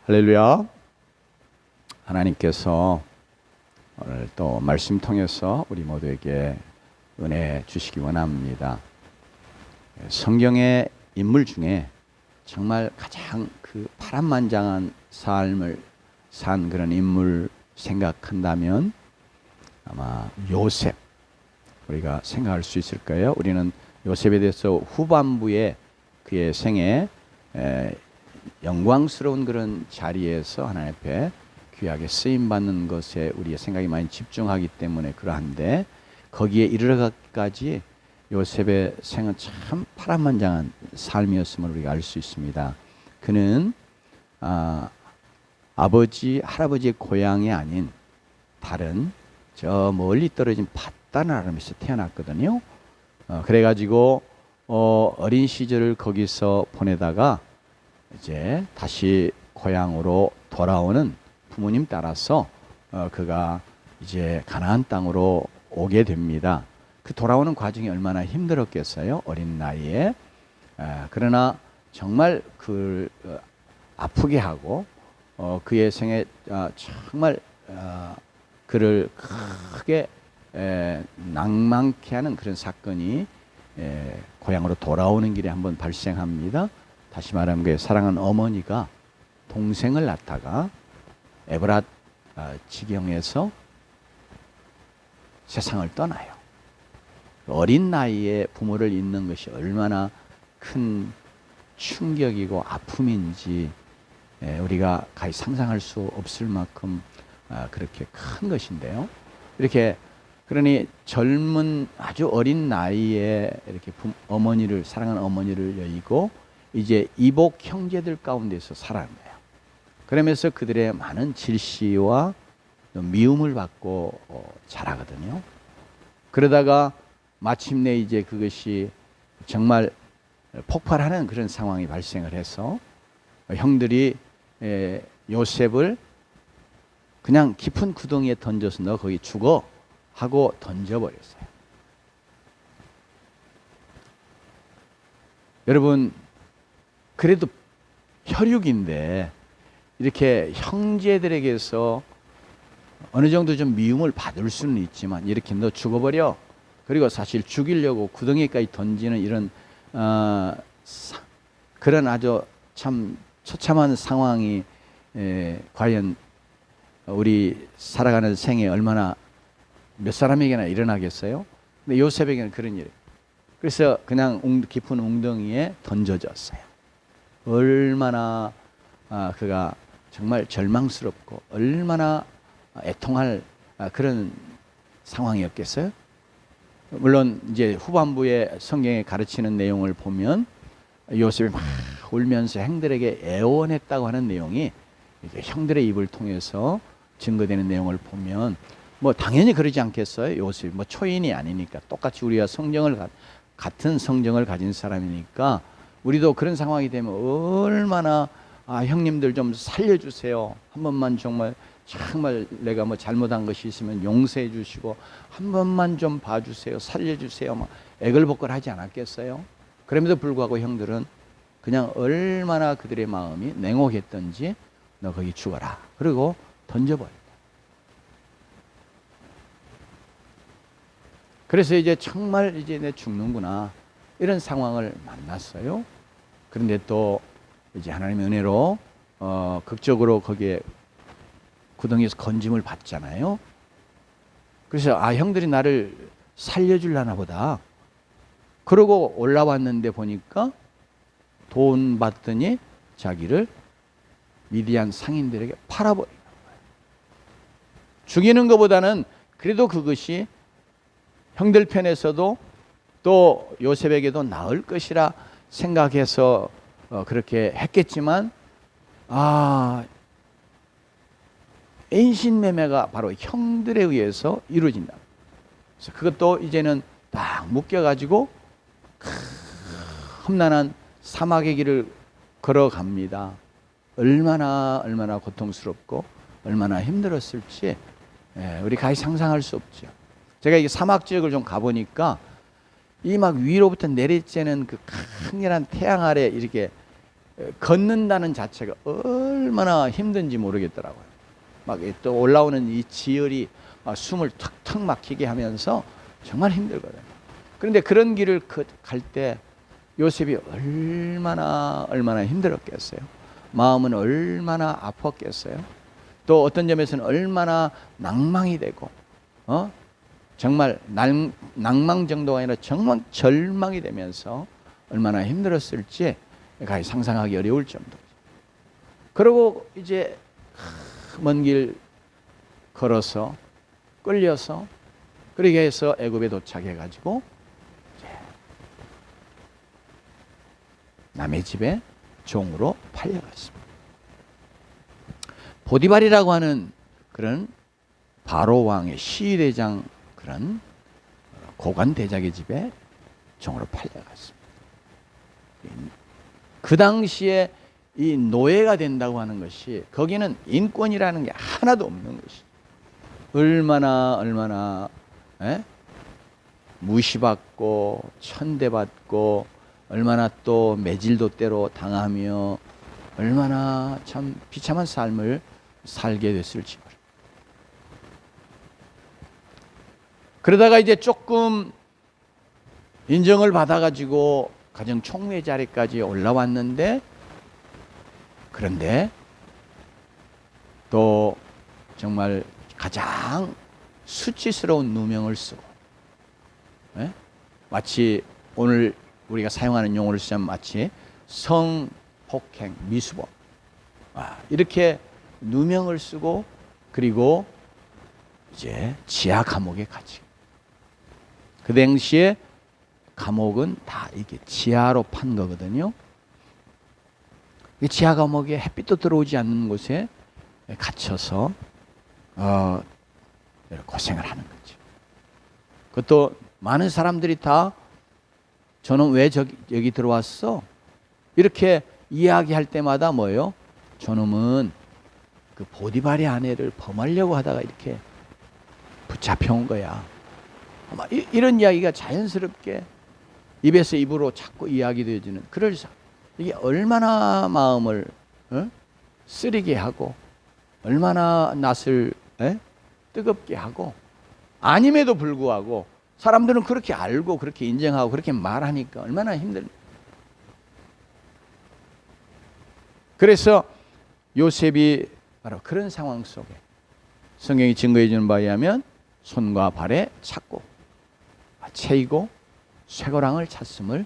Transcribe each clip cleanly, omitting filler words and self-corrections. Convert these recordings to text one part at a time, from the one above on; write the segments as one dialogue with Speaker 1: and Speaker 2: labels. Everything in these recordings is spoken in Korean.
Speaker 1: 할렐루야. 하나님께서 오늘 또 말씀 통해서 우리 모두에게 은혜 주시기 원합니다. 성경의 인물 중에 정말 가장 그 파란만장한 삶을 산 그런 인물 생각한다면 아마 요셉, 우리가 생각할 수 있을 거예요. 우리는 요셉에 대해서 후반부에 그의 생애 영광스러운 그런 자리에서 하나님 앞에 귀하게 쓰임받는 것에 우리의 생각이 많이 집중하기 때문에 그러한데, 거기에 이르러가기까지 요셉의 생은 참 파란만장한 삶이었음을 우리가 알 수 있습니다. 그는 아버지, 할아버지의 고향이 아닌 다른 저 멀리 떨어진 밧단아람에서 태어났거든요. 그래가지고 어린 시절을 거기서 보내다가 이제 다시 고향으로 돌아오는 부모님 따라서 그가 이제 가나안 땅으로 오게 됩니다. 그 돌아오는 과정이 얼마나 힘들었겠어요, 어린 나이에. 그러나 정말 그 아프게 하고 그의 생에 정말 그를 크게 낭만케 하는 그런 사건이 고향으로 돌아오는 길에 한번 발생합니다. 다시 말하면 그 사랑하는 어머니가 동생을 낳다가 에브랏 지경에서 세상을 떠나요. 어린 나이에 부모를 잃는 것이 얼마나 큰 충격이고 아픔인지 우리가 가히 상상할 수 없을 만큼 그렇게 큰 것인데요. 이렇게 그러니 젊은 아주 어린 나이에 이렇게 어머니를, 사랑하는 어머니를 여의고 이제 이복 형제들 가운데서 살아가는 거예요. 그러면서 그들의 많은 질시와 미움을 받고 자라거든요. 그러다가 마침내 이제 그것이 정말 폭발하는 그런 상황이 발생을 해서 형들이 요셉을 그냥 깊은 구덩이에 던져서 너 거기 죽어 하고 던져버렸어요. 여러분, 그래도 혈육인데 이렇게 형제들에게서 어느 정도 좀 미움을 받을 수는 있지만 이렇게 너 죽어버려, 그리고 사실 죽이려고 구덩이까지 던지는 이런 그런 아주 참 처참한 상황이 과연 우리 살아가는 생에 얼마나 몇 사람에게나 일어나겠어요? 근데 요셉에게는 그런 일이. 그래서 그냥 깊은 웅덩이에 던져졌어요. 얼마나 그가 정말 절망스럽고 얼마나 애통할 그런 상황이었겠어요? 물론 이제 후반부에 성경에 가르치는 내용을 보면 요셉이 막 울면서 형들에게 애원했다고 하는 내용이 이게 형들의 입을 통해서 증거되는 내용을 보면 뭐 당연히 그러지 않겠어요? 요셉이 뭐 초인이 아니니까, 똑같이 우리가 같은 성정을 가진 사람이니까 우리도 그런 상황이 되면 얼마나 형님들 좀 살려주세요, 한 번만 정말 내가 뭐 잘못한 것이 있으면 용서해 주시고 한 번만 좀 봐주세요, 살려주세요, 막 애걸복걸 하지 않았겠어요? 그럼에도 불구하고 형들은 그냥 얼마나 그들의 마음이 냉혹했던지 너 거기 죽어라 그리고 던져버렸다. 그래서 이제 정말 이제 내 죽는구나 이런 상황을 만났어요. 그런데 또 이제 하나님의 은혜로 극적으로 거기에 구덩이에서 건짐을 받잖아요. 그래서 형들이 나를 살려주려나 보다. 그러고 올라왔는데 보니까 돈 받더니 자기를 미디안 상인들에게 팔아버리는 거예요. 죽이는 것보다는 그래도 그것이 형들 편에서도 또 요셉에게도 나을 것이라 생각해서 그렇게 했겠지만 인신매매가 바로 형들에 의해서 이루어진다. 그래서 그것도 이제는 딱 묶여가지고 험난한 사막의 길을 걸어갑니다. 얼마나 고통스럽고 얼마나 힘들었을지 우리 가히 상상할 수 없죠. 제가 이게 사막 지역을 좀 가보니까 이 막 위로부터 내리쬐는 그 강렬한 태양 아래 이렇게 걷는다는 자체가 얼마나 힘든지 모르겠더라고요. 막 또 올라오는 이 지열이 숨을 턱턱 막히게 하면서 정말 힘들거든요. 그런데 그런 길을 갈 때 요셉이 얼마나 힘들었겠어요. 마음은 얼마나 아팠겠어요. 또 어떤 점에서는 얼마나 낭망이 되고 정말 낭망 정도가 아니라 정말 절망이 되면서 얼마나 힘들었을지 가히 상상하기 어려울 정도죠. 그리고 이제 먼 길 걸어서 끌려서 그렇게 해서 애굽에 도착해 가지고 남의 집에 종으로 팔려갔습니다. 보디발이라고 하는 그런 바로 왕의 시위대장 그런 고관 대작의 집에 종으로 팔려갔습니다. 그 당시에 이 노예가 된다고 하는 것이 거기는 인권이라는 게 하나도 없는 것이 얼마나 무시받고 천대받고 얼마나 또 매질도 때로 당하며 얼마나 참 비참한 삶을 살게 됐을지 모릅니다. 그러다가 이제 조금 인정을 받아가지고 가정 총리 자리까지 올라왔는데 그런데 또 정말 가장 수치스러운 누명을 쓰고 마치 오늘 우리가 사용하는 용어를 쓰자면 마치 성폭행, 미수범 이렇게 누명을 쓰고 그리고 이제 지하 감옥에 가지. 그 당시에 감옥은 다 이게 지하로 판 거거든요. 이 지하 감옥에 햇빛도 들어오지 않는 곳에 갇혀서 고생을 하는 거죠. 그것도 많은 사람들이 다 저는 왜 여기 들어왔어? 이렇게 이야기할 때마다 뭐예요? 저놈은 그 보디발의 아내를 범하려고 하다가 이렇게 붙잡혀온 거야. 이런 이야기가 자연스럽게 입에서 입으로 자꾸 이야기되어지는 그럴 이게 얼마나 마음을 쓰리게 하고 얼마나 낯을 뜨겁게 하고 아님에도 불구하고 사람들은 그렇게 알고 그렇게 인정하고 그렇게 말하니까 얼마나 힘듭니까? 그래서 요셉이 바로 그런 상황 속에 성경이 증거해 주는 바에 의하면 손과 발에 찼고 채이고 쇠고랑을 찼음을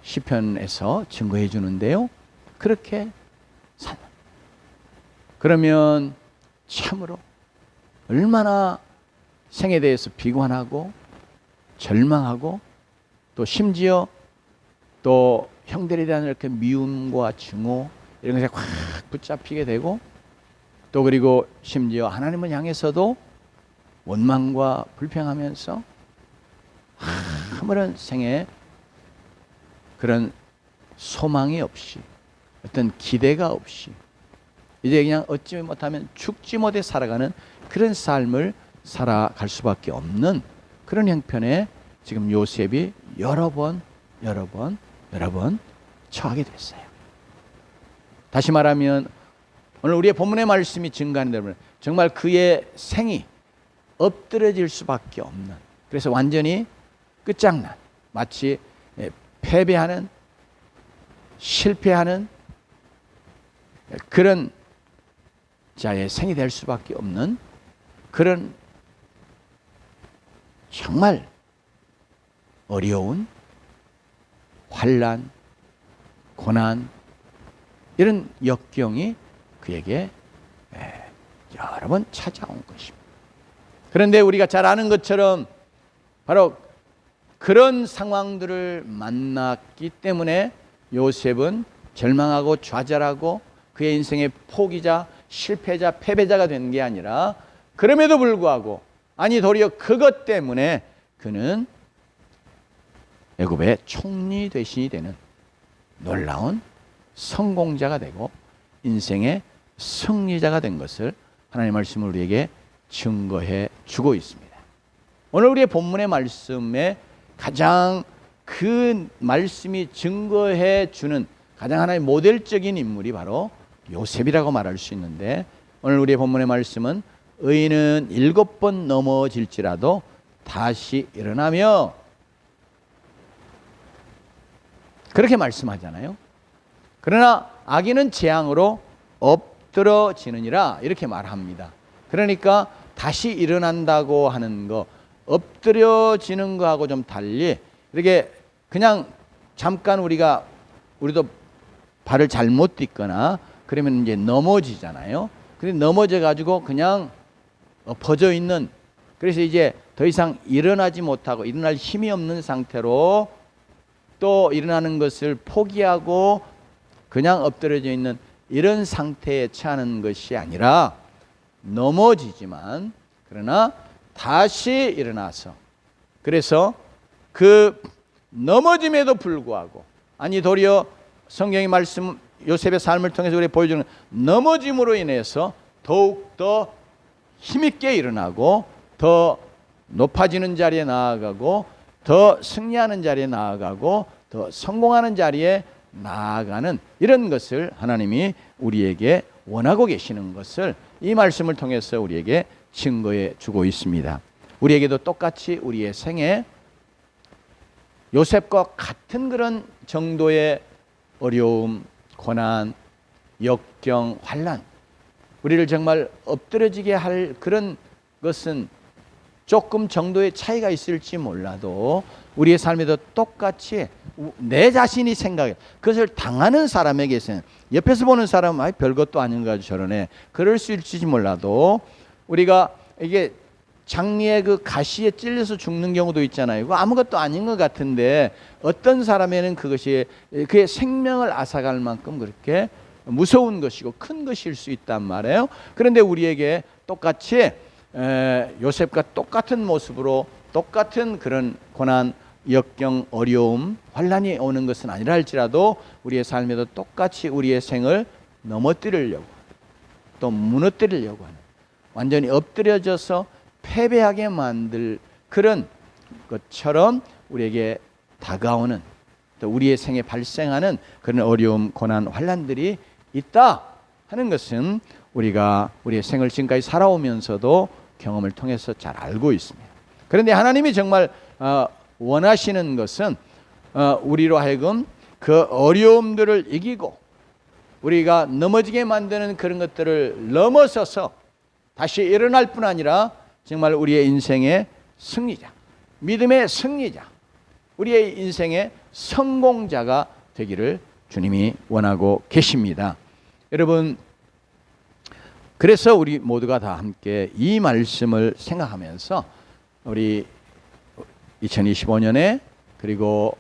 Speaker 1: 시편에서 증거해 주는데요. 그렇게 산. 그러면 참으로 얼마나 생에 대해서 비관하고 절망하고 또 심지어 또 형들에 대한 이렇게 미움과 증오 이런 것에 확 붙잡히게 되고 또 그리고 심지어 하나님을 향해서도 원망과 불평하면서 아무런 생에 그런 소망이 없이 어떤 기대가 없이 이제 그냥 얻지 못하면 죽지 못해 살아가는 그런 삶을 살아갈 수밖에 없는 그런 형편에 지금 요셉이 여러 번 처하게 됐어요. 다시 말하면 오늘 우리의 본문의 말씀이 증거하는 대로 정말 그의 생이 엎드려질 수밖에 없는 그래서 완전히 끝장난 마치 패배하는 실패하는 그런 자의 생이 될 수밖에 없는 그런 정말 어려운 환난, 고난 이런 역경이 그에게 여러 번 찾아온 것입니다. 그런데 우리가 잘 아는 것처럼 바로 그런 상황들을 만났기 때문에 요셉은 절망하고 좌절하고 그의 인생의 포기자, 실패자, 패배자가 된 게 아니라 그럼에도 불구하고 아니 도리어 그것 때문에 그는 애굽의 총리 대신이 되는 놀라운 성공자가 되고 인생의 승리자가 된 것을 하나님의 말씀을 우리에게 증거해 주고 있습니다. 오늘 우리의 본문의 말씀에 가장 그 말씀이 증거해 주는 가장 하나의 모델적인 인물이 바로 요셉이라고 말할 수 있는데, 오늘 우리의 본문의 말씀은 의인은 7번 넘어질지라도 다시 일어나며, 그렇게 말씀하잖아요. 그러나 악인은 재앙으로 엎드러지느니라, 이렇게 말합니다. 그러니까 다시 일어난다고 하는 거, 엎드려지는 거하고 좀 달리 이렇게 그냥 잠깐 우리도 발을 잘못 딛거나 그러면 이제 넘어지잖아요. 근데 넘어져 가지고 그냥 엎어져 있는, 그래서 이제 더 이상 일어나지 못하고 일어날 힘이 없는 상태로 또 일어나는 것을 포기하고 그냥 엎드려져 있는 이런 상태에 처하는 것이 아니라, 넘어지지만 그러나 다시 일어나서, 그래서 그 넘어짐에도 불구하고, 아니 도리어 성경의 말씀, 요셉의 삶을 통해서 우리 보여주는 넘어짐으로 인해서 더욱더 힘있게 일어나고 더 높아지는 자리에 나아가고 더 승리하는 자리에 나아가고 더 성공하는 자리에 나아가는, 이런 것을 하나님이 우리에게 원하고 계시는 것을 이 말씀을 통해서 우리에게 증거해 주고 있습니다. 우리에게도 똑같이 우리의 생에 요셉과 같은 그런 정도의 어려움, 고난, 역경, 환난, 우리를 정말 엎드려지게 할 그런 것은 조금 정도의 차이가 있을지 몰라도 우리의 삶에도 똑같이 내 자신이 생각해, 그것을 당하는 사람에게서는, 옆에서 보는 사람은 별것도 아닌 거 가지고 저러네, 그럴 수 있을지 몰라도, 우리가 이게 장미의 그 가시에 찔려서 죽는 경우도 있잖아요. 그거 아무것도 아닌 것 같은데 어떤 사람에는 그것이 그의 생명을 앗아갈 만큼 그렇게 무서운 것이고 큰 것일 수 있단 말이에요. 그런데 우리에게 똑같이 요셉과 똑같은 모습으로 똑같은 그런 고난, 역경, 어려움, 환난이 오는 것은 아니라 할지라도 우리의 삶에도 똑같이 우리의 생을 넘어뜨리려고, 또 무너뜨리려고 하는, 완전히 엎드려져서 패배하게 만들 그런 것처럼 우리에게 다가오는, 또 우리의 생에 발생하는 그런 어려움, 고난, 환난들이 있다 하는 것은 우리가 우리의 생을 지금까지 살아오면서도 경험을 통해서 잘 알고 있습니다. 그런데 하나님이 정말 원하시는 것은 우리로 하여금 그 어려움들을 이기고 우리가 넘어지게 만드는 그런 것들을 넘어서서 다시 일어날 뿐 아니라 정말 우리의 인생의 승리자, 믿음의 승리자, 우리의 인생의 성공자가 되기를 주님이 원하고 계십니다. 여러분, 그래서 우리 모두가 다 함께 이 말씀을 생각하면서 우리 2025년에 그리고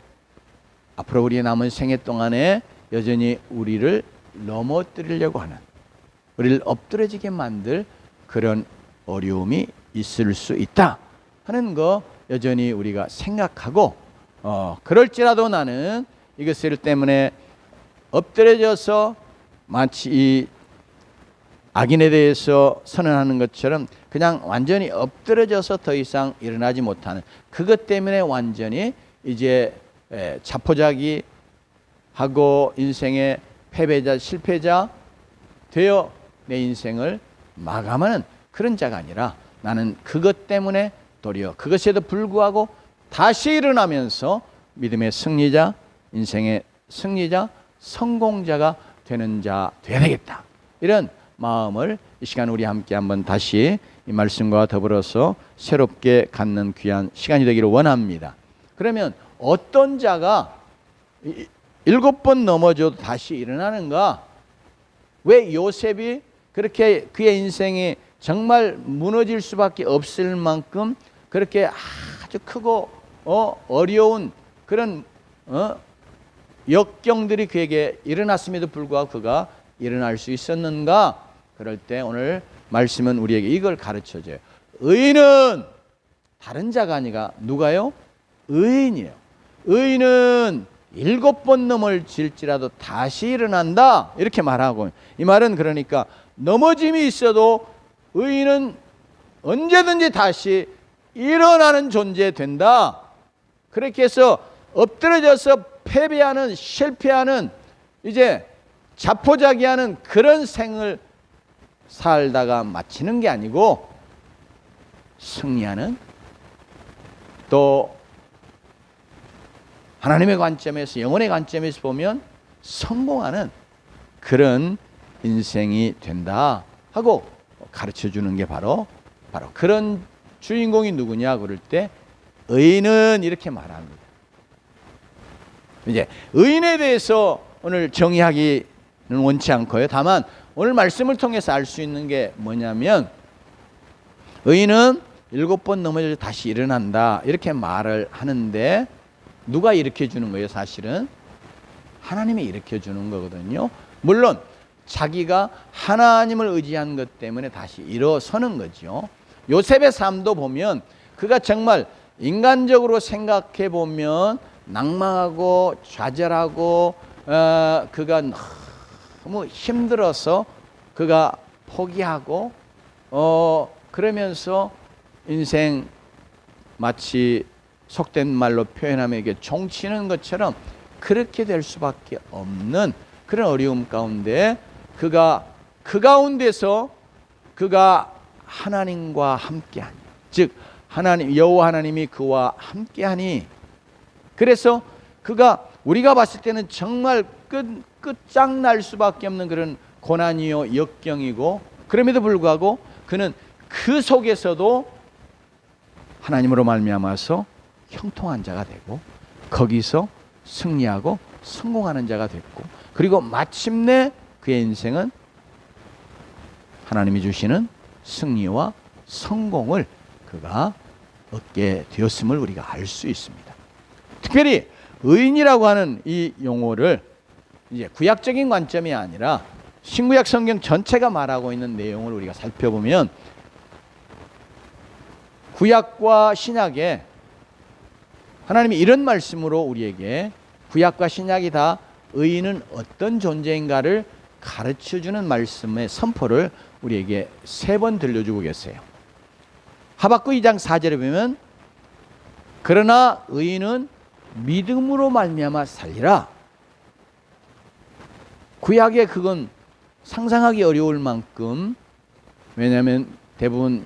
Speaker 1: 앞으로 우리의 남은 생애 동안에 여전히 우리를 넘어뜨리려고 하는, 우리를 엎드려지게 만들 그런 어려움이 있을 수 있다 하는 거 여전히 우리가 생각하고, 그럴지라도 나는 이것을 때문에 엎드려져서 마치 이 악인에 대해서 선언하는 것처럼 그냥 완전히 엎드려져서 더 이상 일어나지 못하는, 그것 때문에 완전히 이제 자포자기 하고 인생의 패배자, 실패자 되어 내 인생을 마감하는 그런 자가 아니라, 나는 그것 때문에 도리어 그것에도 불구하고 다시 일어나면서 믿음의 승리자, 인생의 승리자, 성공자가 되는 자 되어야 되겠다, 이런 마음을 이 시간 우리 함께 한번 다시 이 말씀과 더불어서 새롭게 갖는 귀한 시간이 되기를 원합니다. 그러면 어떤 자가 7번 넘어져도 다시 일어나는가? 왜 요셉이 그렇게 그의 인생이 정말 무너질 수밖에 없을 만큼 그렇게 아주 크고 어려운 그런 역경들이 그에게 일어났음에도 불구하고 그가 일어날 수 있었는가? 그럴 때 오늘 말씀은 우리에게 이걸 가르쳐줘요. 의인은 다른 자가 아니라 누가요? 의인이에요. 의인은 7번 넘어질지라도 다시 일어난다, 이렇게 말하고, 이 말은 그러니까 넘어짐이 있어도 의인은 언제든지 다시 일어나는 존재 된다. 그렇게 해서 엎드려져서 패배하는, 실패하는, 이제 자포자기하는 그런 생을 살다가 마치는 게 아니고 승리하는, 또 하나님의 관점에서, 영혼의 관점에서 보면 성공하는 그런 인생이 된다 하고 가르쳐 주는 게 바로 그런 주인공이 누구냐 그럴 때 의인은 이렇게 말합니다. 이제 의인에 대해서 오늘 정의하기는 원치 않고요. 다만 오늘 말씀을 통해서 알 수 있는 게 뭐냐면, 의인은 7번 넘어져 다시 일어난다 이렇게 말을 하는데, 누가 일으켜 주는 거예요? 사실은 하나님이 일으켜 주는 거거든요. 물론 자기가 하나님을 의지한 것 때문에 다시 일어서는 거죠. 요셉의 삶도 보면 그가 정말 인간적으로 생각해 보면 낭망하고 좌절하고 그가 너무 힘들어서 그가 포기하고 그러면서 인생 마치 속된 말로 표현하면 이게 종치는 것처럼 그렇게 될 수밖에 없는 그런 어려움 가운데 그가 그 가운데서 그가 하나님과 함께하니, 즉 하나님 여호와 하나님이 그와 함께하니, 그래서 그가 우리가 봤을 때는 정말 끝장날 수밖에 없는 그런 고난이요 역경이고, 그럼에도 불구하고 그는 그 속에서도 하나님으로 말미암아서 형통한 자가 되고 거기서 승리하고 성공하는 자가 됐고, 그리고 마침내 그의 인생은 하나님이 주시는 승리와 성공을 그가 얻게 되었음을 우리가 알 수 있습니다. 특별히 의인이라고 하는 이 용어를 이제 구약적인 관점이 아니라 신구약 성경 전체가 말하고 있는 내용을 우리가 살펴보면, 구약과 신약에 하나님이 이런 말씀으로 우리에게 구약과 신약이 다 의인은 어떤 존재인가를 가르쳐주는 말씀의 선포를 우리에게 3번 들려주고 계세요. 하박국 2장 4절에 보면 그러나 의인은 믿음으로 말미암아 살리라. 구약에 그건 상상하기 어려울 만큼, 왜냐하면 대부분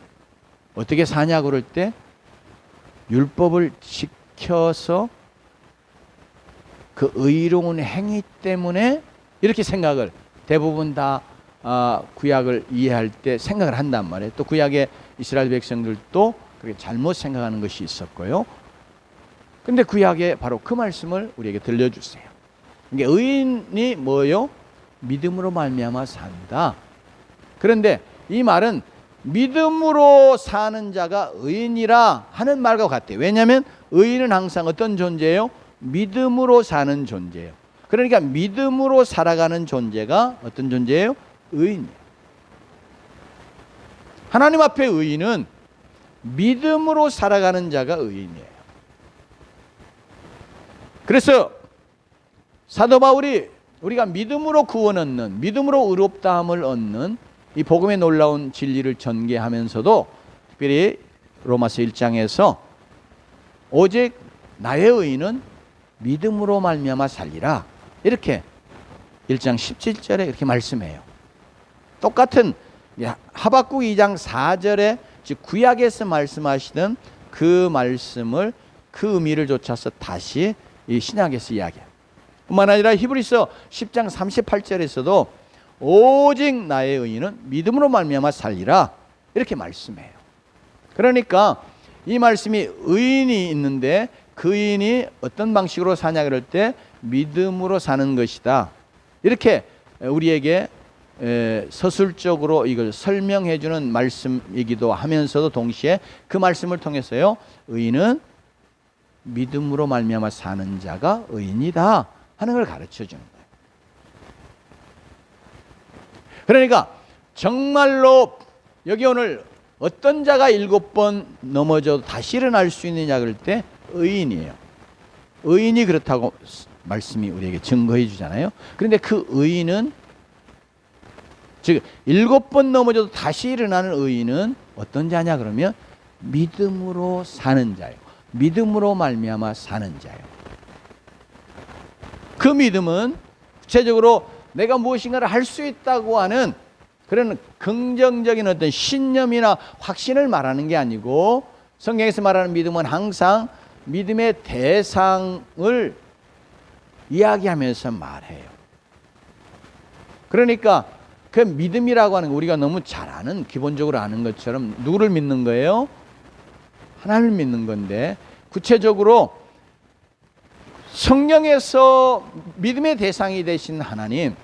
Speaker 1: 어떻게 사냐 그럴 때 율법을 지켜서 그 의로운 행위 때문에 이렇게 생각을 대부분 다 구약을 이해할 때 생각을 한단 말이에요. 또 구약의 이스라엘 백성들도 그렇게 잘못 생각하는 것이 있었고요. 근데 구약에 바로 그 말씀을 우리에게 들려주세요. 이게 의인이 뭐요? 믿음으로 말미암아 산다. 그런데 이 말은 믿음으로 사는 자가 의인이라 하는 말과 같아요. 왜냐하면 의인은 항상 어떤 존재예요? 믿음으로 사는 존재예요. 그러니까 믿음으로 살아가는 존재가 어떤 존재예요? 의인이에요. 하나님 앞에 의인은 믿음으로 살아가는 자가 의인이에요. 그래서 사도 바울이 우리가 믿음으로 구원 얻는, 믿음으로 의롭다함을 얻는 이 복음의 놀라운 진리를 전개하면서도 특별히 로마서 1장에서 오직 나의 의인은 믿음으로 말미암아 살리라 이렇게 1장 17절에 이렇게 말씀해요. 똑같은 하박국 2장 4절에 즉 구약에서 말씀하시던 그 말씀을 그 의미를 좇아서 다시 이 신약에서 이야기해요. 뿐만 아니라 히브리서 10장 38절에서도 오직 나의 의인은 믿음으로 말미암아 살리라 이렇게 말씀해요. 그러니까 이 말씀이 의인이 있는데 그 의인이 어떤 방식으로 사냐 그럴 때 믿음으로 사는 것이다. 이렇게 우리에게 서술적으로 이걸 설명해 주는 말씀이기도 하면서도 동시에 그 말씀을 통해서요, 의인은 믿음으로 말미암아 사는 자가 의인이다 하는 걸 가르쳐 주는 거예요. 그러니까 정말로 여기 오늘 어떤 자가 7번 넘어져도 다시 일어날 수 있느냐 그럴 때 의인이에요. 의인이 그렇다고 말씀이 우리에게 증거해 주잖아요. 그런데 그 의인은 즉 7번 넘어져도 다시 일어나는 의인은 어떤 자냐 그러면 믿음으로 사는 자예요. 믿음으로 말미암아 사는 자예요. 그 믿음은 구체적으로 내가 무엇인가를 할 수 있다고 하는 그런 긍정적인 어떤 신념이나 확신을 말하는 게 아니고, 성경에서 말하는 믿음은 항상 믿음의 대상을 이야기하면서 말해요. 그러니까 그 믿음이라고 하는 거 우리가 너무 잘 아는, 기본적으로 아는 것처럼 누구를 믿는 거예요? 하나님을 믿는 건데, 구체적으로 성령에서 믿음의 대상이 되신 하나님,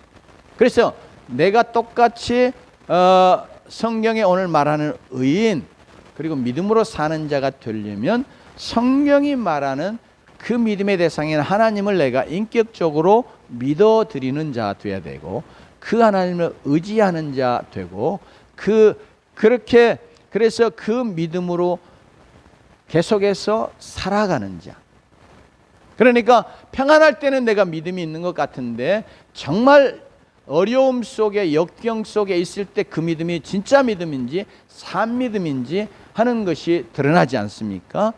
Speaker 1: 그래서 내가 똑같이 성경에 오늘 말하는 의인 그리고 믿음으로 사는 자가 되려면 성경이 말하는 그 믿음의 대상인 하나님을 내가 인격적으로 믿어드리는 자 돼야 되고, 그 하나님을 의지하는 자 되고, 그렇게 그래서 그 믿음으로 계속해서 살아가는 자. 그러니까 평안할 때는 내가 믿음이 있는 것 같은데, 정말 어려움 속에, 역경 속에 있을 때 그 믿음이 진짜 믿음인지 산 믿음인지 하는 것이 드러나지 않습니까?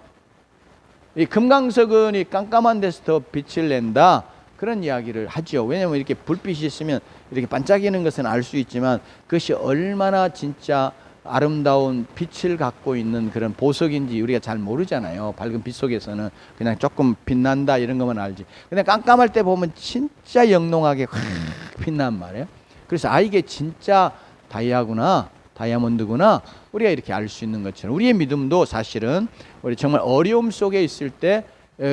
Speaker 1: 이 금강석은 이 깜깜한 데서 더 빛을 낸다, 그런 이야기를 하죠. 왜냐하면 이렇게 불빛이 있으면 이렇게 반짝이는 것은 알 수 있지만, 그것이 얼마나 진짜 아름다운 빛을 갖고 있는 그런 보석인지 우리가 잘 모르잖아요. 밝은 빛 속에서는 그냥 조금 빛난다 이런 것만 알지, 그냥 깜깜할 때 보면 진짜 영롱하게 확 빛난 말이에요. 그래서 이게 진짜 다이아몬드구나, 우리가 이렇게 알 수 있는 것처럼 우리의 믿음도 사실은 우리 정말 어려움 속에 있을 때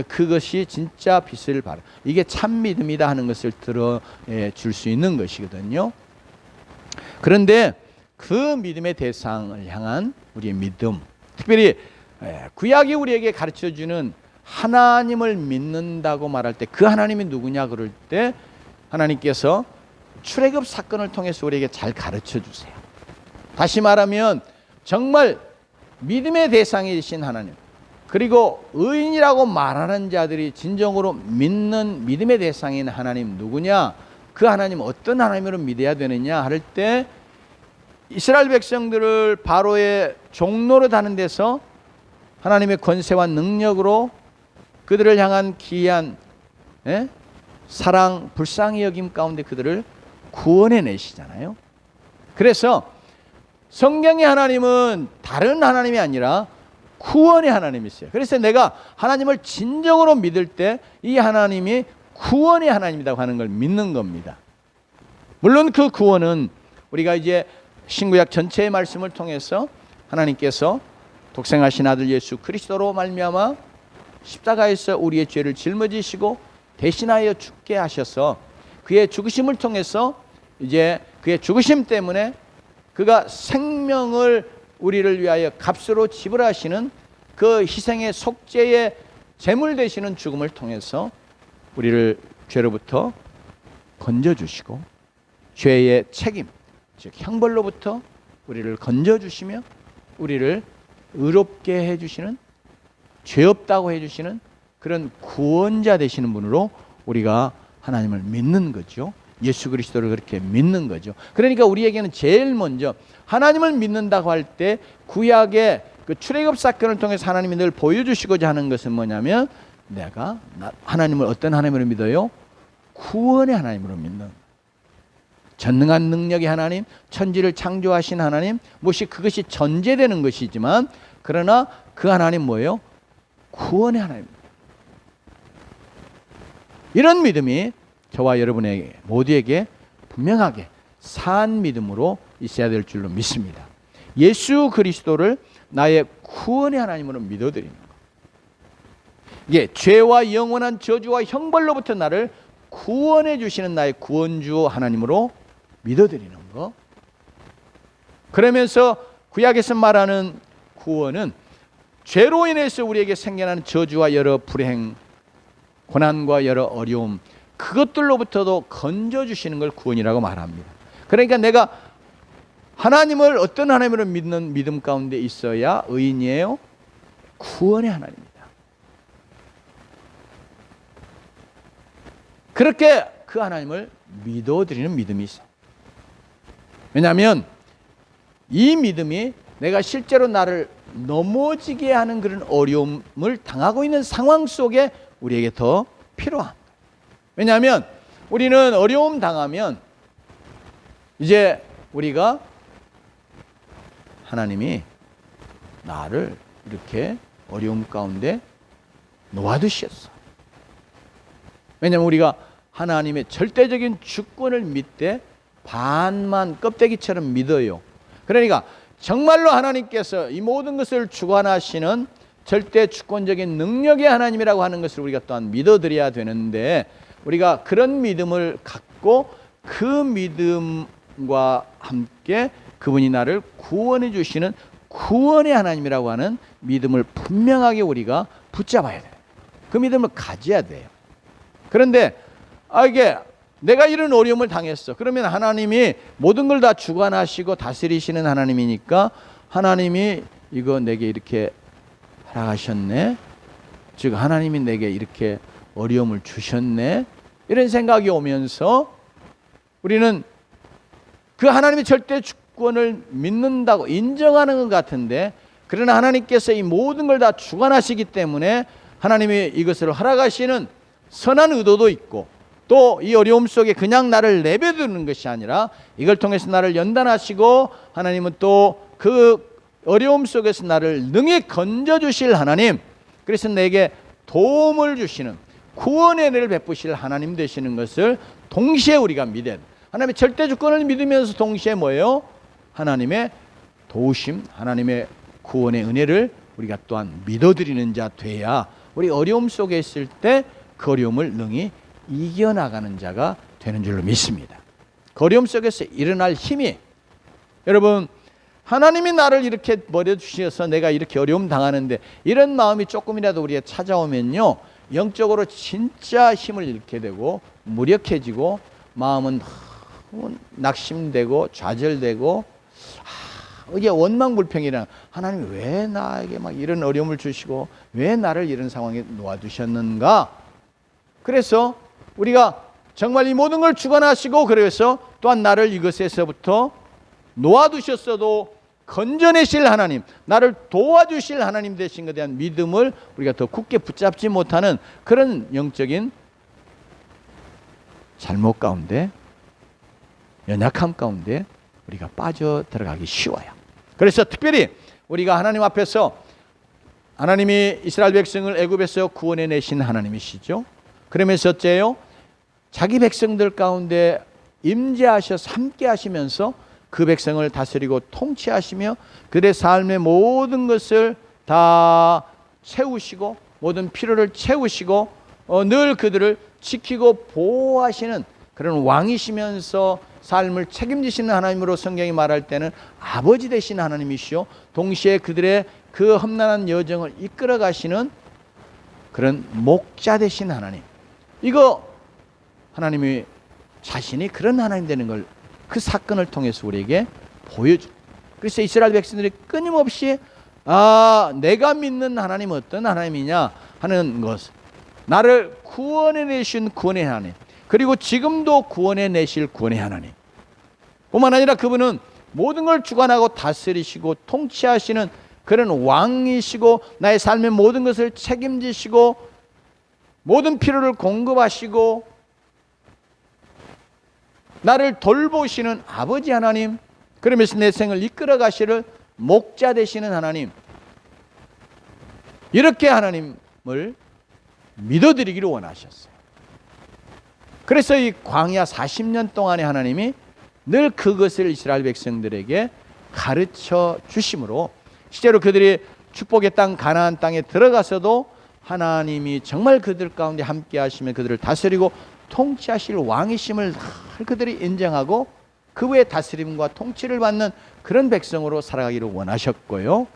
Speaker 1: 그것이 진짜 빛을 발하, 이게 참 믿음이다 하는 것을 들어줄 수 있는 것이거든요. 그런데 그 믿음의 대상을 향한 우리의 믿음, 특별히 구약이 우리에게 가르쳐주는 하나님을 믿는다고 말할 때 그 하나님이 누구냐 그럴 때, 하나님께서 출애굽 사건을 통해서 우리에게 잘 가르쳐 주세요. 다시 말하면 정말 믿음의 대상이신 하나님, 그리고 의인이라고 말하는 자들이 진정으로 믿는 믿음의 대상인 하나님 누구냐, 그 하나님 어떤 하나님으로 믿어야 되느냐 할 때, 이스라엘 백성들을 바로의 종노릇 하는 데서 하나님의 권세와 능력으로 그들을 향한 기이한 사랑, 불쌍히 여김 가운데 그들을 구원해 내시잖아요. 그래서 성경의 하나님은 다른 하나님이 아니라 구원의 하나님이세요. 그래서 내가 하나님을 진정으로 믿을 때 이 하나님이 구원의 하나님이라고 하는 걸 믿는 겁니다. 물론 그 구원은 우리가 이제 신구약 전체의 말씀을 통해서 하나님께서 독생하신 아들 예수 그리스도로 말미암아 십자가에서 우리의 죄를 짊어지시고 대신하여 죽게 하셔서, 그의 죽으심을 통해서 이제 그의 죽으심 때문에 그가 생명을 우리를 위하여 값으로 지불하시는 그 희생의 속죄의 제물 되시는 죽음을 통해서 우리를 죄로부터 건져주시고, 죄의 책임, 즉 형벌로부터 우리를 건져주시며 우리를 의롭게 해주시는, 죄 없다고 해주시는 그런 구원자 되시는 분으로 우리가 하나님을 믿는 거죠. 예수 그리스도를 그렇게 믿는 거죠. 그러니까 우리에게는 제일 먼저 하나님을 믿는다고 할 때 구약의 그 출애굽 사건을 통해서 하나님이 늘 보여주시고자 하는 것은 뭐냐면, 내가 하나님을 어떤 하나님으로 믿어요? 구원의 하나님으로 믿는, 전능한 능력의 하나님, 천지를 창조하신 하나님, 그것이 전제되는 것이지만, 그러나 그 하나님 뭐예요? 구원의 하나님입니다. 이런 믿음이 저와 여러분에게 모두에게 분명하게 산 믿음으로 있어야 될 줄로 믿습니다. 예수 그리스도를 나의 구원의 하나님으로 믿어드리는 것, 이게 죄와 영원한 저주와 형벌로부터 나를 구원해 주시는 나의 구원주 하나님으로 믿어드리는 것. 그러면서 구약에서 말하는 구원은 죄로 인해서 우리에게 생겨나는 저주와 여러 불행, 고난과 여러 어려움, 그것들로부터도 건져주시는 걸 구원이라고 말합니다. 그러니까 내가 하나님을 어떤 하나님으로 믿는 믿음 가운데 있어야 의인이에요? 구원의 하나님입니다. 그렇게 그 하나님을 믿어드리는 믿음이 있어요. 왜냐하면 이 믿음이 내가 실제로 나를 넘어지게 하는 그런 어려움을 당하고 있는 상황 속에 우리에게 더 필요합니다. 왜냐하면 우리는 어려움 당하면 이제 우리가 하나님이 나를 이렇게 어려움 가운데 놓아두셨어. 왜냐하면 우리가 하나님의 절대적인 주권을 믿되 반만 껍데기처럼 믿어요. 그러니까 정말로 하나님께서 이 모든 것을 주관하시는 절대 주권적인 능력의 하나님이라고 하는 것을 우리가 또한 믿어드려야 되는데, 우리가 그런 믿음을 갖고 그 믿음과 함께 그분이 나를 구원해 주시는 구원의 하나님이라고 하는 믿음을 분명하게 우리가 붙잡아야 돼요. 그 믿음을 가져야 돼요. 그런데 이게 내가 이런 어려움을 당했어. 그러면 하나님이 모든 걸 다 주관하시고 다스리시는 하나님이니까 하나님이 이거 내게 이렇게 허락하셨네, 즉 하나님이 내게 이렇게 어려움을 주셨네, 이런 생각이 오면서 우리는 그 하나님의 절대 주권을 믿는다고 인정하는 것 같은데, 그러나 하나님께서 이 모든 걸 다 주관하시기 때문에 하나님이 이것을 허락하시는 선한 의도도 있고, 또 이 어려움 속에 그냥 나를 내버려두는 것이 아니라 이걸 통해서 나를 연단하시고, 하나님은 또 그 어려움 속에서 나를 능히 건져주실 하나님, 그래서 내게 도움을 주시는 구원의 은혜를 베푸실 하나님 되시는 것을 동시에 우리가 믿어야 돼. 하나님의 절대 주권을 믿으면서 동시에 뭐예요? 하나님의 도우심, 하나님의 구원의 은혜를 우리가 또한 믿어드리는 자 돼야 우리 어려움 속에 있을 때 그 어려움을 능히 이겨나가는 자가 되는 줄로 믿습니다. 그 어려움 속에서 일어날 힘이, 여러분 하나님이 나를 이렇게 버려주셔서 내가 이렇게 어려움 당하는데 이런 마음이 조금이라도 우리가 찾아오면요, 영적으로 진짜 힘을 잃게 되고 무력해지고 마음은 낙심되고 좌절되고, 이게 원망불평이라, 하나님이 왜 나에게 막 이런 어려움을 주시고 왜 나를 이런 상황에 놓아두셨는가. 그래서 우리가 정말 이 모든 걸 주관하시고 그래서 또한 나를 이것에서부터 놓아두셨어도 건져내실 하나님, 나를 도와주실 하나님 되신 것에 대한 믿음을 우리가 더 굳게 붙잡지 못하는 그런 영적인 잘못 가운데, 연약함 가운데 우리가 빠져 들어가기 쉬워요. 그래서 특별히 우리가 하나님 앞에서, 하나님이 이스라엘 백성을 애굽에서 구원해 내신 하나님이시죠. 그러면서 어째요? 자기 백성들 가운데 임재하셔서 함께 하시면서 그 백성을 다스리고 통치하시며 그들의 삶의 모든 것을 다 채우시고 모든 필요를 채우시고 늘 그들을 지키고 보호하시는 그런 왕이시면서 삶을 책임지시는 하나님으로 성경이 말할 때는 아버지 되신 하나님이시요, 동시에 그들의 그 험난한 여정을 이끌어 가시는 그런 목자 되신 하나님. 이거 하나님이 자신이 그런 하나님 되는 걸 그 사건을 통해서 우리에게 보여줘. 그래서 이스라엘 백성들이 끊임없이 내가 믿는 하나님은 어떤 하나님이냐 하는 것, 나를 구원해 내신 구원의 하나님, 그리고 지금도 구원해 내실 구원의 하나님. 뿐만 아니라 그분은 모든 걸 주관하고 다스리시고 통치하시는 그런 왕이시고, 나의 삶의 모든 것을 책임지시고 모든 필요를 공급하시고 나를 돌보시는 아버지 하나님, 그러면서 내 생을 이끌어 가시를 목자 되시는 하나님, 이렇게 하나님을 믿어드리기를 원하셨어요. 그래서 이 광야 40년 동안에 하나님이 늘 그것을 이스라엘 백성들에게 가르쳐 주심으로 실제로 그들이 축복의 땅 가나안 땅에 들어가서도 하나님이 정말 그들 가운데 함께 하시며 그들을 다스리고 통치하실 왕이심을 그들이 인정하고 그 외의 다스림과 통치를 받는 그런 백성으로 살아가기를 원하셨고요.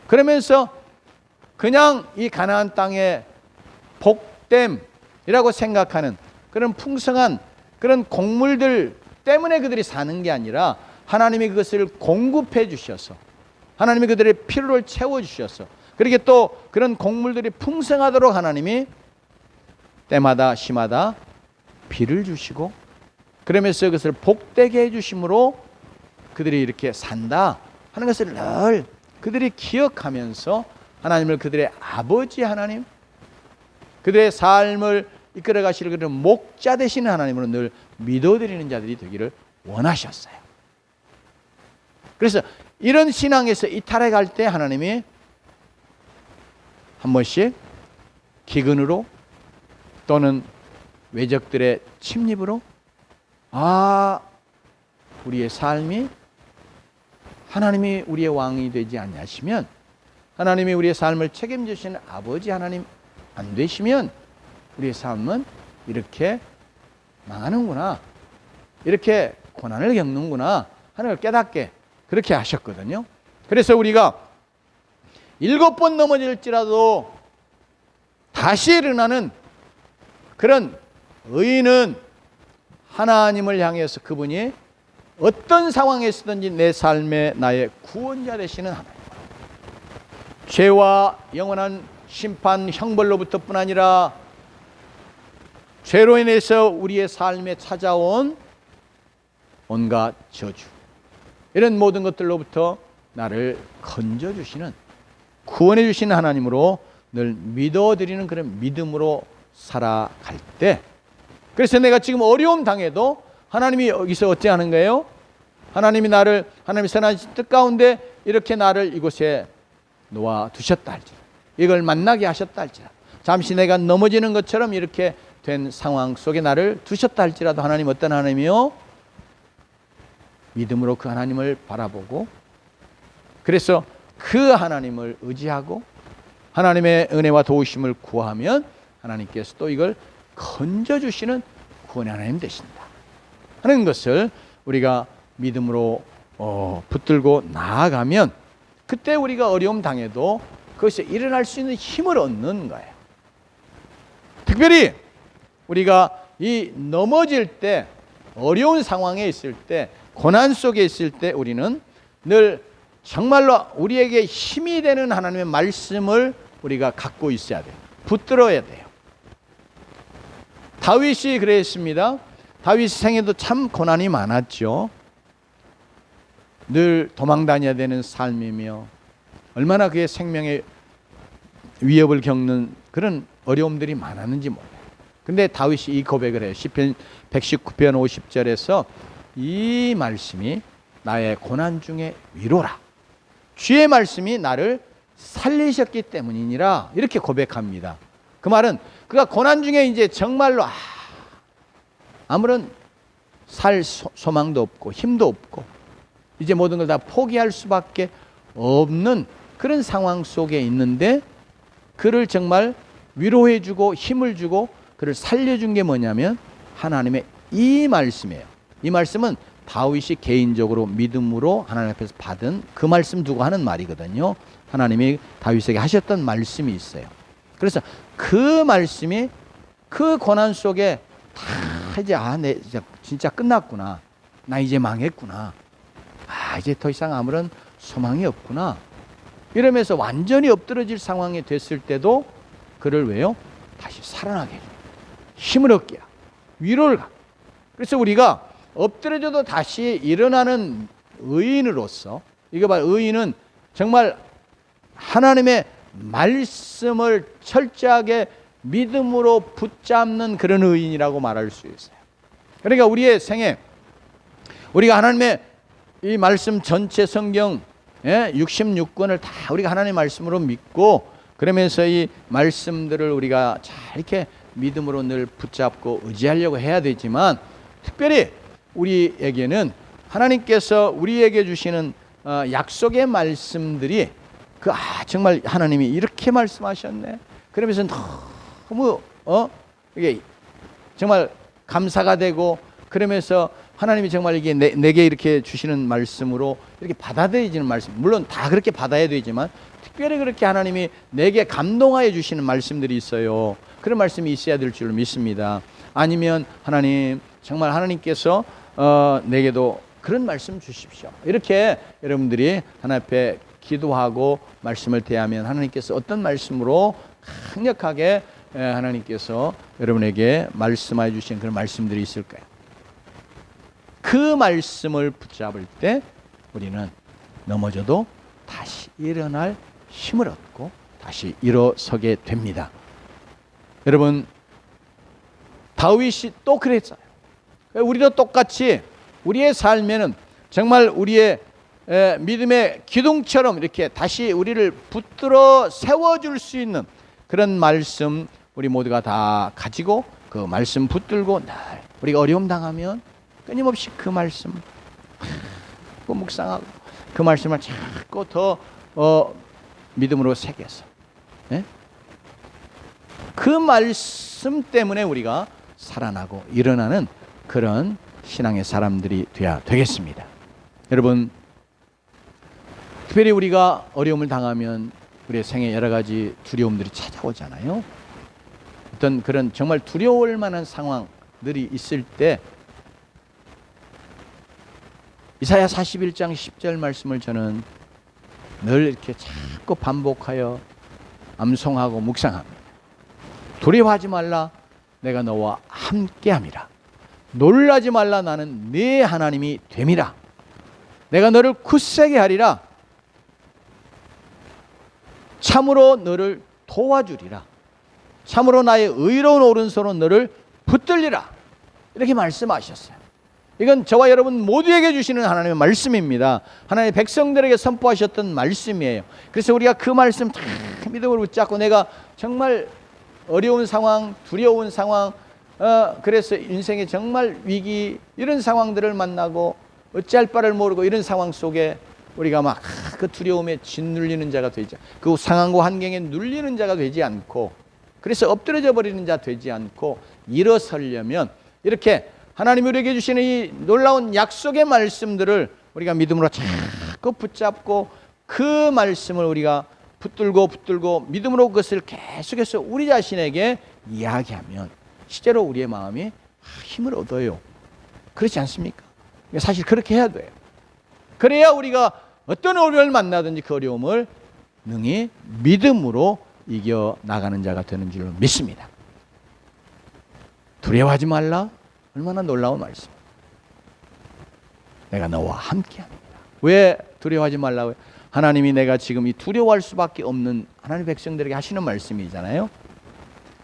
Speaker 1: 그러면서 그냥 이 가나안 땅의 복됨이라고 생각하는 그런 풍성한 그런 곡물들 때문에 그들이 사는 게 아니라 하나님이 그것을 공급해 주셔서 하나님이 그들의 필요를 채워 주셔서, 그렇게 또 그런 곡물들이 풍성하도록 하나님이 때마다 시마다 비를 주시고 그러면서 그것을 복되게 해주심으로 그들이 이렇게 산다 하는 것을 늘 그들이 기억하면서 하나님을 그들의 아버지 하나님, 그들의 삶을 이끌어 가시는 그런 목자 되시는 하나님으로 늘 믿어드리는 자들이 되기를 원하셨어요. 그래서 이런 신앙에서 이탈해 갈 때 하나님이 한 번씩 기근으로 또는 외적들의 침입으로 우리의 삶이 하나님이 우리의 왕이 되지 않으시면, 하나님이 우리의 삶을 책임지시는 아버지 하나님 안 되시면 우리의 삶은 이렇게 망하는구나, 이렇게 고난을 겪는구나 하는 걸 깨닫게 그렇게 하셨거든요. 그래서 우리가 7번 넘어질지라도 다시 일어나는 그런 의인은 하나님을 향해서 그분이 어떤 상황에 있든지 내 삶의 나의 구원자 되시는 하나님, 죄와 영원한 심판 형벌로부터뿐 아니라 죄로 인해서 우리의 삶에 찾아온 온갖 저주, 이런 모든 것들로부터 나를 건져주시는, 구원해 주시는 하나님으로 늘 믿어드리는 그런 믿음으로 살아갈 때, 그래서 내가 지금 어려움 당해도 하나님이 여기서 어찌 하는 거예요? 하나님이 선하신 뜻 가운데 이렇게 나를 이곳에 놓아두셨다 할지라, 이걸 만나게 하셨다 할지라, 잠시 내가 넘어지는 것처럼 이렇게 된 상황 속에 나를 두셨다 할지라도 하나님 어떤 하나님이요? 믿음으로 그 하나님을 바라보고, 그래서 그 하나님을 의지하고 하나님의 은혜와 도우심을 구하면 하나님께서 또 이걸 건져주시는 구원의 하나님 되신다 하는 것을 우리가 믿음으로 붙들고 나아가면, 그때 우리가 어려움 당해도 그것이 일어날 수 있는 힘을 얻는 거예요. 특별히 우리가 이 넘어질 때, 어려운 상황에 있을 때, 고난 속에 있을 때 우리는 늘 정말로 우리에게 힘이 되는 하나님의 말씀을 우리가 갖고 있어야 돼요. 붙들어야 돼요. 다윗이 그랬습니다. 다윗 생에도 참 고난이 많았죠. 늘 도망 다녀야 되는 삶이며 얼마나 그의 생명의 위협을 겪는 그런 어려움들이 많았는지 몰라요. 근데 다윗이 이 고백을 해요. 시편 119편 50절에서 이 말씀이 나의 고난 중에 위로라, 주의 말씀이 나를 살리셨기 때문이니라, 이렇게 고백합니다. 그 말은 그가 고난 중에 이제 정말로 아무런 살 소망도 없고 힘도 없고 이제 모든 걸 다 포기할 수밖에 없는 그런 상황 속에 있는데, 그를 정말 위로해 주고 힘을 주고 그를 살려준 게 뭐냐면 하나님의 이 말씀이에요. 이 말씀은 다윗이 개인적으로 믿음으로 하나님 앞에서 받은 그 말씀 두고 하는 말이거든요. 하나님이 다윗에게 하셨던 말씀이 있어요. 그래서 그 말씀이 그 고난 속에 다 이제 내 진짜 끝났구나, 나 이제 망했구나, 이제 더 이상 아무런 소망이 없구나, 이러면서 완전히 엎드러질 상황이 됐을 때도 그를 왜요? 다시 살아나게 해줘, 힘을 얻게 하고 위로를 갖고. 그래서 우리가 엎드려져도 다시 일어나는 의인으로서, 이거 봐, 의인은 정말 하나님의 말씀을 철저하게 믿음으로 붙잡는 그런 의인이라고 말할 수 있어요. 그러니까 우리의 생에 우리가 하나님의 이 말씀 전체 성경 66권을 다 우리가 하나님의 말씀으로 믿고, 그러면서 이 말씀들을 우리가 잘 이렇게 믿음으로 늘 붙잡고 의지하려고 해야 되지만, 특별히 우리에게는 하나님께서 우리에게 주시는 약속의 말씀들이 정말 하나님이 이렇게 말씀하셨네, 그러면서 너무 이게 정말 감사가 되고, 그러면서 하나님이 정말 이게 내게 이렇게 주시는 말씀으로 이렇게 받아들여지는 말씀, 물론 다 그렇게 받아야 되지만 특별히 그렇게 하나님이 내게 감동하여 주시는 말씀들이 있어요. 그런 말씀이 있어야 될 줄 믿습니다. 아니면 하나님, 정말 하나님께서 내게도 그런 말씀 주십시오, 이렇게 여러분들이 하나님 앞에 기도하고 말씀을 대하면 하나님께서 어떤 말씀으로 강력하게 하나님께서 여러분에게 말씀해 주신 그런 말씀들이 있을까요? 그 말씀을 붙잡을 때 우리는 넘어져도 다시 일어날 힘을 얻고 다시 일어서게 됩니다. 여러분, 다윗이 또 그랬어요. 우리도 똑같이 우리의 삶에는 정말 우리의 믿음의 기둥처럼 이렇게 다시 우리를 붙들어 세워줄 수 있는 그런 말씀 우리 모두가 다 가지고 그 말씀 붙들고 날 우리가 어려움 당하면 끊임없이 그 말씀 묵상하고 그 말씀을 자꾸 더 믿음으로 새겨서 그 말씀 때문에 우리가 살아나고 일어나는 그런 신앙의 사람들이 되어야 되겠습니다. 여러분, 특별히 우리가 어려움을 당하면 우리의 생에 여러 가지 두려움들이 찾아오잖아요. 어떤 그런 정말 두려울 만한 상황들이 있을 때 이사야 41장 10절 말씀을 저는 늘 이렇게 자꾸 반복하여 암송하고 묵상합니다. 두려워하지 말라, 내가 너와 함께함이라. 놀라지 말라, 나는 네 하나님이 됨이라. 내가 너를 굳세게 하리라. 참으로 너를 도와주리라. 참으로 나의 의로운 오른손으로 너를 붙들리라. 이렇게 말씀하셨어요. 이건 저와 여러분 모두에게 주시는 하나님의 말씀입니다. 하나님의 백성들에게 선포하셨던 말씀이에요. 그래서 우리가 그 말씀 다 믿음으로 붙잡고 내가 정말 어려운 상황, 두려운 상황, 그래서 인생의 정말 위기 이런 상황들을 만나고 어찌할 바를 모르고 이런 상황 속에 우리가 막 그 두려움에 짓눌리는 자가 되지, 그 상황과 환경에 눌리는 자가 되지 않고, 그래서 엎드려져 버리는 자 되지 않고 일어서려면 이렇게 하나님이 우리에게 주시는 이 놀라운 약속의 말씀들을 우리가 믿음으로 자꾸 붙잡고 그 말씀을 우리가 붙들고 믿음으로 그것을 계속해서 우리 자신에게 이야기하면 실제로 우리의 마음이 힘을 얻어요. 그렇지 않습니까? 사실 그렇게 해야 돼요. 그래야 우리가 어떤 어려움을 만나든지 그 어려움을 능히 믿음으로 이겨나가는 자가 되는 줄 믿습니다. 두려워하지 말라. 얼마나 놀라운 말씀. 내가 너와 함께합니다. 왜 두려워하지 말라고요? 하나님이 내가 지금 이 두려워할 수밖에 없는 하나님의 백성들에게 하시는 말씀이잖아요.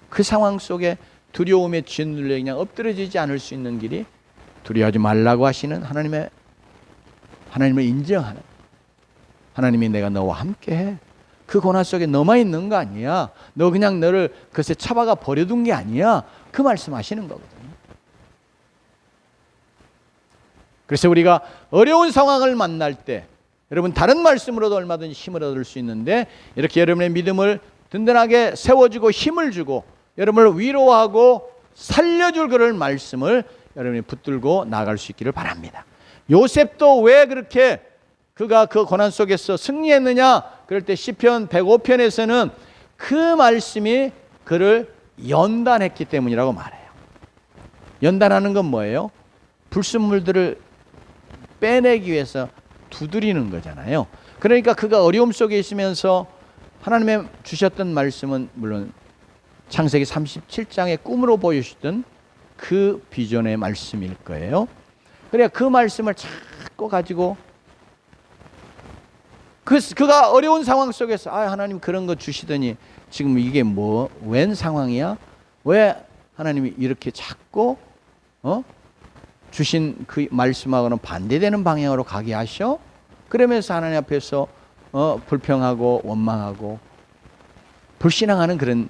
Speaker 1: 그 상황 속에 두려움에 짓눌려 그냥 엎드려지지 않을 수 있는 길이 두려워하지 말라고 하시는 하나님을 인정하는, 하나님이 내가 너와 함께해. 그 고난 속에 너만 있는 거 아니야. 너 그냥 너를 그새 처박아 버려둔 게 아니야. 그 말씀하시는 거거든요. 그래서 우리가 어려운 상황을 만날 때 여러분 다른 말씀으로도 얼마든지 힘을 얻을 수 있는데 이렇게 여러분의 믿음을 든든하게 세워주고 힘을 주고 여러분을 위로하고 살려줄 그런 말씀을 여러분이 붙들고 나아갈 수 있기를 바랍니다. 요셉도 왜 그렇게 그가 그 고난 속에서 승리했느냐? 그럴 때 시편 105편에서는 그 말씀이 그를 연단했기 때문이라고 말해요. 연단하는 건 뭐예요? 불순물들을 빼내기 위해서 두드리는 거잖아요. 그러니까 그가 어려움 속에 있으면서 하나님의 주셨던 말씀은 물론 창세기 37장의 꿈으로 보여주셨던 그 비전의 말씀일 거예요. 그래야 그 말씀을 자꾸 가지고 그가 어려운 상황 속에서 하나님 그런 거 주시더니 지금 이게 웬 상황이야? 왜 하나님이 이렇게 자꾸 주신 그 말씀하고는 반대되는 방향으로 가게 하셔? 그러면서 하나님 앞에서 불평하고 원망하고 불신앙하는 그런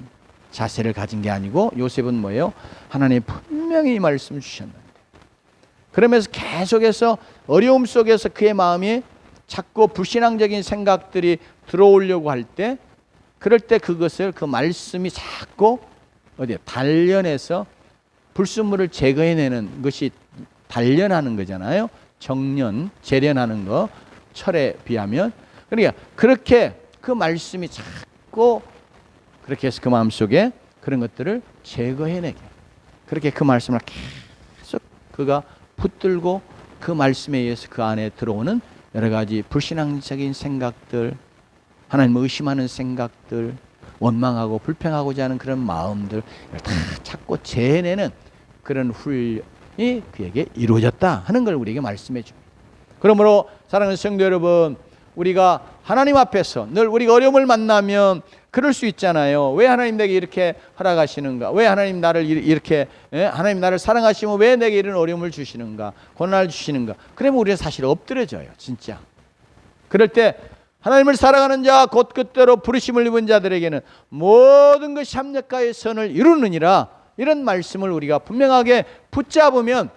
Speaker 1: 자세를 가진 게 아니고 요셉은 뭐예요? 하나님이 분명히 이 말씀 주셨는데 그러면서 계속해서 어려움 속에서 그의 마음이 자꾸 불신앙적인 생각들이 들어오려고 할 때 그럴 때 그것을 그 말씀이 자꾸 단련해서 불순물을 제거해내는 것이 단련하는 거잖아요. 정련, 재련하는 거, 철에 비하면. 그러니까 그렇게 그 말씀이 자꾸 그렇게 해서 그 마음속에 그런 것들을 제거해내게. 그렇게 그 말씀을 계속 그가 붙들고 그 말씀에 의해서 그 안에 들어오는 여러 가지 불신앙적인 생각들, 하나님을 의심하는 생각들, 원망하고 불평하고자 하는 그런 마음들 다 자꾸 재내는 그런 훈련이 그에게 이루어졌다 하는 걸 우리에게 말씀해 줍니다. 그러므로 사랑하는 성도 여러분, 우리가 하나님 앞에서 늘 우리가 어려움을 만나면 그럴 수 있잖아요. 왜 하나님 내게 이렇게 허락하시는가? 왜 하나님 나를 이렇게 하나님 나를 사랑하시면 왜 내게 이런 어려움을 주시는가? 고난을 주시는가? 그러면 우리가 사실 엎드려져요, 진짜. 그럴 때 하나님을 사랑하는 자 곧 그때로 부르심을 입은 자들에게는 모든 것이 합력하여 선을 이루느니라. 이런 말씀을 우리가 분명하게 붙잡으면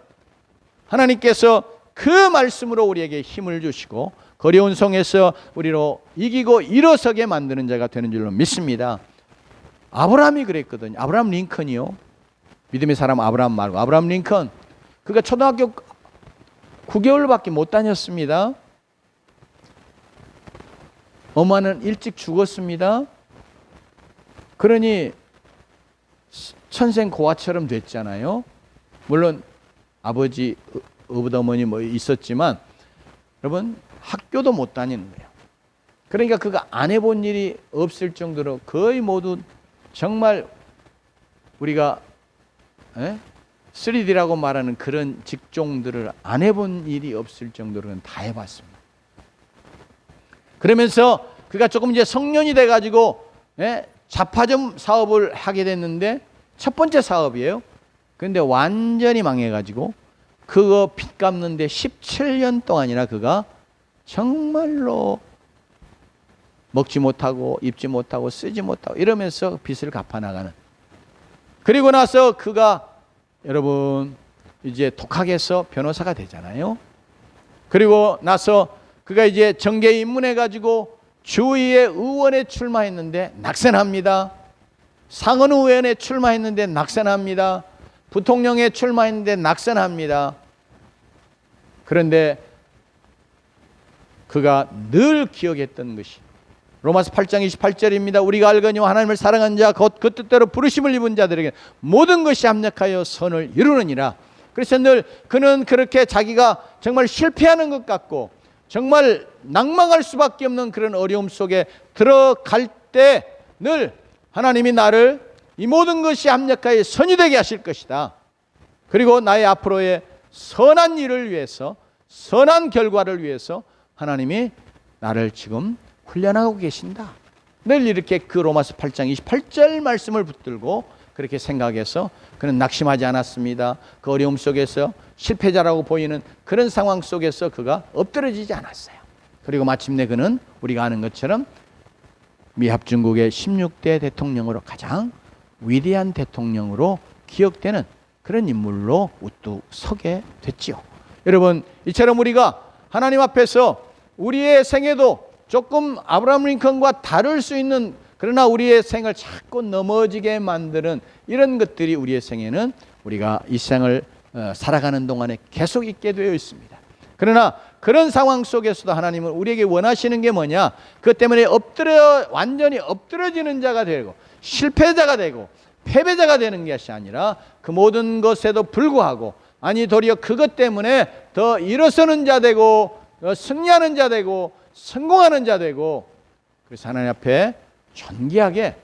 Speaker 1: 하나님께서 그 말씀으로 우리에게 힘을 주시고 거리온 성에서 우리로 이기고 일어서게 만드는 자가 되는 줄로 믿습니다. 아브라함이 그랬거든요. 아브라함 링컨이요. 믿음의 사람 아브라함 말고 아브라함 링컨. 그가 초등학교 9개월밖에 못 다녔습니다. 엄마는 일찍 죽었습니다. 그러니 천생고아처럼 됐잖아요. 물론 아버지, 어머니 뭐 있었지만 여러분 학교도 못 다니는 거예요. 그러니까 그가 안 해본 일이 없을 정도로 거의 모두 정말 우리가 3D라고 말하는 그런 직종들을 안 해본 일이 없을 정도로는 다 해봤습니다. 그러면서 그가 조금 이제 성년이 돼가지고 잡화점 사업을 하게 됐는데 첫 번째 사업이에요. 그런데 완전히 망해가지고 그거 빚 갚는데 17년 동안이나 그가 정말로 먹지 못하고 입지 못하고 쓰지 못하고 이러면서 빚을 갚아나가는. 그리고 나서 그가 여러분 이제 독학해서 변호사가 되잖아요. 그리고 나서 그가 이제 정계에 입문해가지고 주의회 의원에 출마했는데 낙선합니다. 상원의원에 출마했는데 낙선합니다. 부통령에 출마했는데 낙선합니다. 그런데 그가 늘 기억했던 것이 로마서 8장 28절입니다. 우리가 알거니와 하나님을 사랑하는 자 곧 그 뜻대로 부르심을 입은 자들에게 모든 것이 합력하여 선을 이루느니라. 그래서 늘 그는 그렇게 자기가 정말 실패하는 것 같고 정말 낭망할 수밖에 없는 그런 어려움 속에 들어갈 때 늘 하나님이 나를 이 모든 것이 합력하여 선이 되게 하실 것이다. 그리고 나의 앞으로의 선한 일을 위해서 선한 결과를 위해서 하나님이 나를 지금 훈련하고 계신다. 늘 이렇게 그 로마서 8장 28절 말씀을 붙들고 그렇게 생각해서 그는 낙심하지 않았습니다. 그 어려움 속에서 실패자라고 보이는 그런 상황 속에서 그가 엎드러지지 않았어요. 그리고 마침내 그는 우리가 아는 것처럼 미합중국의 16대 대통령으로 가장 위대한 대통령으로 기억되는 그런 인물로 우뚝 서게 됐지요. 여러분, 이처럼 우리가 하나님 앞에서 우리의 생애도 조금 아브라함 링컨과 다를 수 있는, 그러나 우리의 생을 자꾸 넘어지게 만드는 이런 것들이 우리의 생에는 우리가 이 생을 살아가는 동안에 계속 있게 되어 있습니다. 그러나 그런 상황 속에서도 하나님은 우리에게 원하시는 게 뭐냐? 그것 때문에 완전히 엎드러지는 자가 되고 실패자가 되고 패배자가 되는 것이 아니라 그 모든 것에도 불구하고 아니 도리어 그것 때문에 더 일어서는 자 되고 승리하는 자 되고 성공하는 자 되고, 그래서 하나님 앞에 존귀하게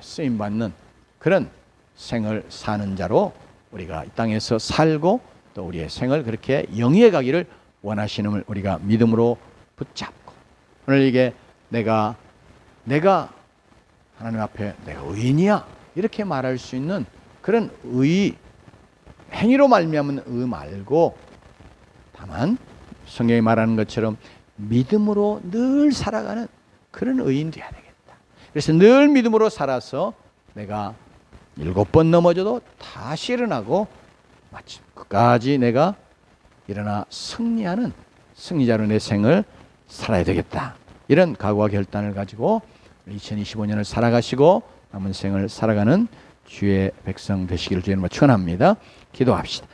Speaker 1: 쓰임받는 그런 생을 사는 자로 우리가 이 땅에서 살고 또 우리의 생을 그렇게 영위해 가기를 원하시는 우리가 믿음으로 붙잡고, 오늘 이게 내가 하나님 앞에 내가 의인이야 이렇게 말할 수 있는 그런 행위로 말미암은 말고 다만 성경이 말하는 것처럼 믿음으로 늘 살아가는 그런 의인 되어야 되겠다. 그래서 늘 믿음으로 살아서 내가 7번 넘어져도 다시 일어나고 마침 끝까지 내가 일어나 승리하는 승리자로 내 생을 살아야 되겠다. 이런 각오와 결단을 가지고 2025년을 살아가시고 남은 생을 살아가는 주의 백성 되시기를 주님으로 축원합니다. 기도합시다.